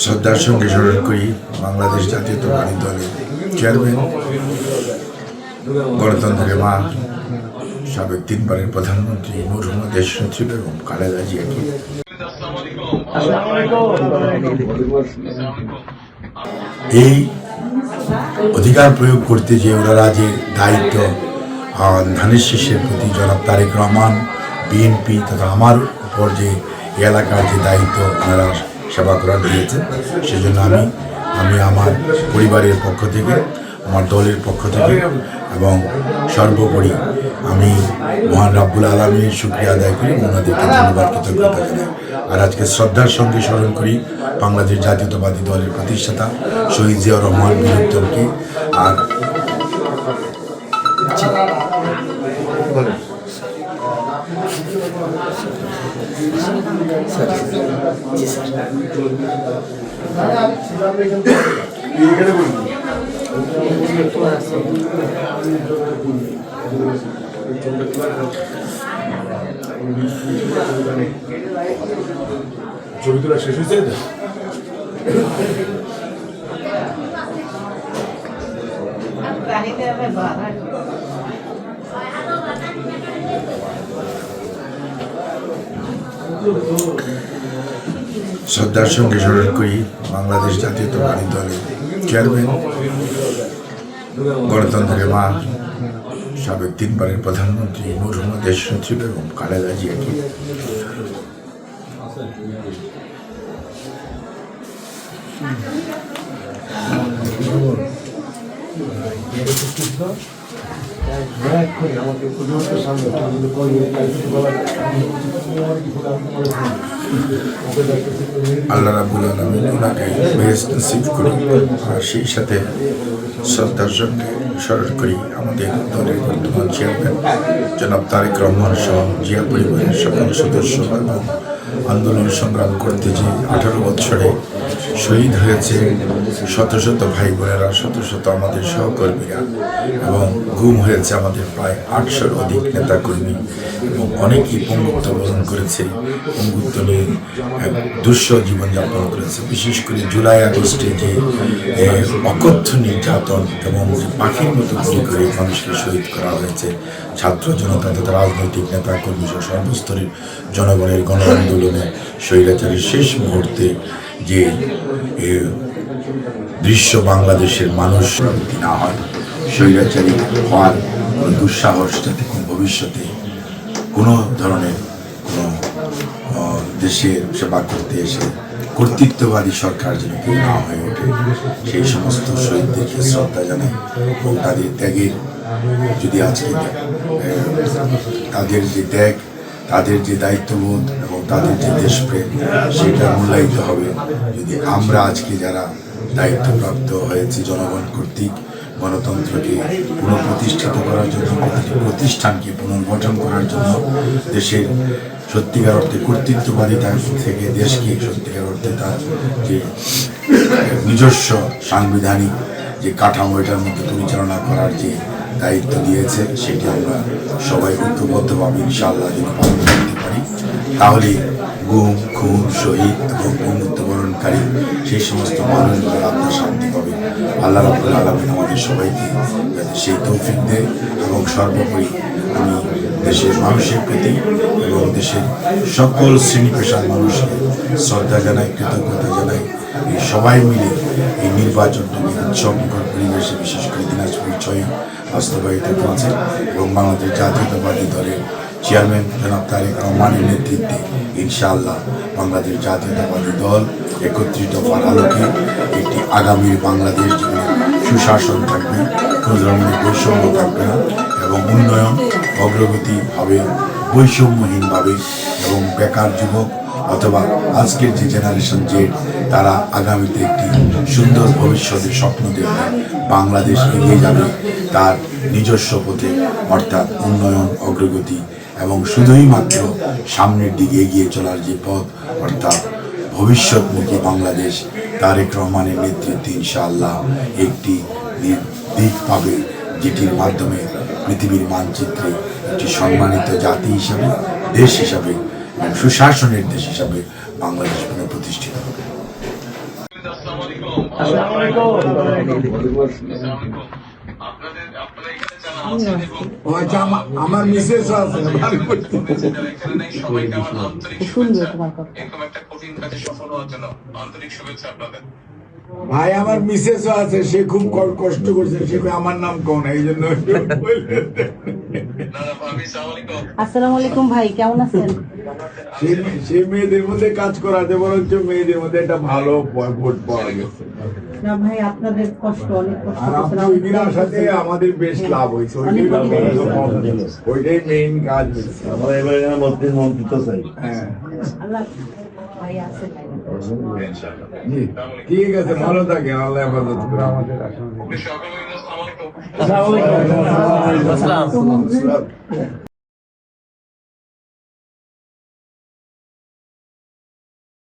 শ্রদ্ধার সঙ্গে স্মরণ করি বাংলাদেশ জাতীয়তাবাদী দলের চেয়ারম্যান, গণতন্ত্রের মা, সাবেক 3 বারের প্রধানমন্ত্রী মরহুমা দেশনেত্রী বেগম খালেদা জিয়াকে। এই অধিকার প্রয়োগ করতে যে ওনারা যে দায়িত্ব ধানের শীষের প্রতি জনাব তারেক রহমান, বিএনপি তথা আমার উপর যে এলাকার যে দায়িত্ব ওনারা সেবা করার দিয়েছেন, সেজন্য আমি আমার পরিবারের পক্ষ থেকে, আমার দলের পক্ষ থেকে এবং সর্বোপরি আমি মহান রাব্বুল আলামিনের শুকরিয়া আদায় করি, ওনাদেরকে ধন্যবাদ, কৃতজ্ঞতা জানাই। আর আজকে শ্রদ্ধার সঙ্গে স্মরণ করি বাংলাদেশ জাতীয়তাবাদী দলের প্রতিষ্ঠাতা শহীদ জিয়াউর রহমান বীরুত্তমকে। আর ছবি তোলা শেষ হয়েছে। শ্রদ্ধার সঙ্গে স্মরণ করি বাংলাদেশ জাতীয়তাবাদী দলের চেয়ারম্যান, গণতন্ত্রের মা, সাবেক 3 বারের প্রধানমন্ত্রী মরহুমা দেশনেত্রী বেগম খালেদা জিয়াকে। আল্লাহ রাব্বুল আলামিন ওনাকে বেহেশত নসিব করি। আর সেই সাথে শ্রদ্ধার সঙ্গে স্মরণ করি আমাদের দলের বর্তমান চেয়ারম্যান জনাব তারেক রহমান সহ জিয়া পরিবারের সকল সদস্য এবং আন্দোলন সংগ্রাম করতে যে 18 বছরে শহীদ হয়েছে শত শত ভাই বোনেরা, শত শত আমাদের সহকর্মীরা, এবং গুম হয়েছে আমাদের প্রায় 800-র অধিক নেতাকর্মী, এবং অনেকেই পঙ্গুত্ব বরণ করেছে, পঙ্গুত্ব নিয়ে এক দুঃসহ জীবনযাপন করেছে। বিশেষ করে জুলাই আগস্টে যে অকথ্য নির্যাতন এবং পাখির মতো গুলি করে মানুষকে শহীদ করা হয়েছে, ছাত্র জনতা তথা রাজনৈতিক নেতা কর্মী সহ সর্বস্তরের জনগণের গণ আন্দোলনে স্বৈরাচারের শেষ মুহূর্তে যে দৃশ্য বাংলাদেশের মানুষ না হয়, স্বৈরাচারী হওয়ার কোনো দুঃসাহস যাতে কোনো ভবিষ্যতে কোনো ধরনের কোনো দেশের সেবা করতে এসে কর্তৃত্ববাদী সরকার যেন কেউ না হয়ে ওঠে, সেই সমস্ত শহীদদেরকে শ্রদ্ধা জানাই এবং তাদের ত্যাগের যদি আজকে তাদের যে ত্যাগ, তাদের যে দায়িত্ববোধ এবং তাদের যে দেশপ্রেম, সেটা মূল্যায়িত হবে যদি আমরা আজকে যারা দায়িত্বপ্রাপ্ত হয়েছি জনগণ কর্তৃক গণতন্ত্রকে পুনঃপ্রতিষ্ঠিত করার জন্য, প্রতিষ্ঠানকে পুনর্গঠন করার জন্য, দেশের সত্যিকার অর্থে কর্তৃত্ববাদিতা থেকে দেশকে সত্যিকার অর্থে তার যে নিজস্ব সাংবিধানিক যে কাঠামো এটার মধ্যে পরিচালনা করার যে দায়িত্ব দিয়েছে, সেটি আমরা সবাই ঐক্যবদ্ধভাবে ইনশাআল্লাহ যদি পালন করতে পারি, তাহলে গুম, খুন, শহীদ এবং বন্ধুত্ববরণকারী সেই সমস্ত মানুষগুলোর আত্মা শান্তি পাবে। আল্লাহ রাব্বুল আলামিন আমাদের সবাইকে সেই তৌফিক দেয়। এবং সর্বোপরি আমি দেশের মানুষের প্রতি এবং দেশের সকল শ্রেণী পেশার মানুষকে শ্রদ্ধা জানাই, কৃতজ্ঞতা জানাই। এই সবাই মিলে এই নির্বাচনটাকে উৎসবমুখর পরিবেশে, বিশেষ করে দিনাজপুর 6 বাস্তবায়িত করেছে এবং বাংলাদেশ জাতীয়তাবাদী দলের চেয়ারম্যান জনাব তারেক রহমানের নেতৃত্বে ইনশাআল্লাহ বাংলাদেশ জাতীয়তাবাদী দল একত্রিত হওয়ার আলোকে একটি আগামীর বাংলাদেশ যেখানে সুশাসন থাকবে, কোনো ধরনের বৈষম্য থাকবে না এবং উন্নয়ন অগ্রগতি হবে বৈষম্যহীনভাবে, এবং বেকার যুবক অথবা আজকের যে জেনারেশন জেড, তারা আগামীতে একটি সুন্দর ভবিষ্যতের স্বপ্ন দেখবে, বাংলাদেশ এগিয়ে যাবে তার নিজস্ব পথে, অর্থাৎ উন্নয়ন, অগ্রগতি এবং শুধুই মাত্র সামনের দিকে এগিয়ে চলার যে পথ, অর্থাৎ ভবিষ্যৎমুখী বাংলাদেশ তারেক রহমানের নেতৃত্বে ইনশাআল্লাহ একটি দিক পাবে, যেটির মাধ্যমে পৃথিবীর মানচিত্রে একটি সম্মানিত জাতি হিসাবে, দেশ হিসাবে এবং সুশাসনের দেশ হিসাবে বাংলাদেশ পুনঃপ্রতিষ্ঠিত হবে। আমার মিসেস আছে ভাই, আমার মিসেসও আছে, সে খুব কষ্ট করছে, সে আমার নাম কোন এই জন্য। আসসালামু আলাইকুম ভাই, কেমন আছেন? সে মেয়েদের মধ্যে কাজ করাতে বরঞ্চ মেয়েদের মধ্যে একটা ভালো ভোট পাওয়া গেছে। না ভাই, আপনাদের কষ্ট, অনেক কষ্ট আর করছেন। আপনার ওই দিন আসাতে আমাদের বেশ লাভ হয়েছে, ওইটাই মেইন কাজ হয়েছে। আমরা এবারে মন্ত্রিত্ব চাই। হ্যাঁ আল্লাহ ভাই আছে ভাই। জি, ঠিক আছে, ভালো থাকে, আল্লাহ হেফাজত করে আমাদের। আসসালামু আলাইকুম।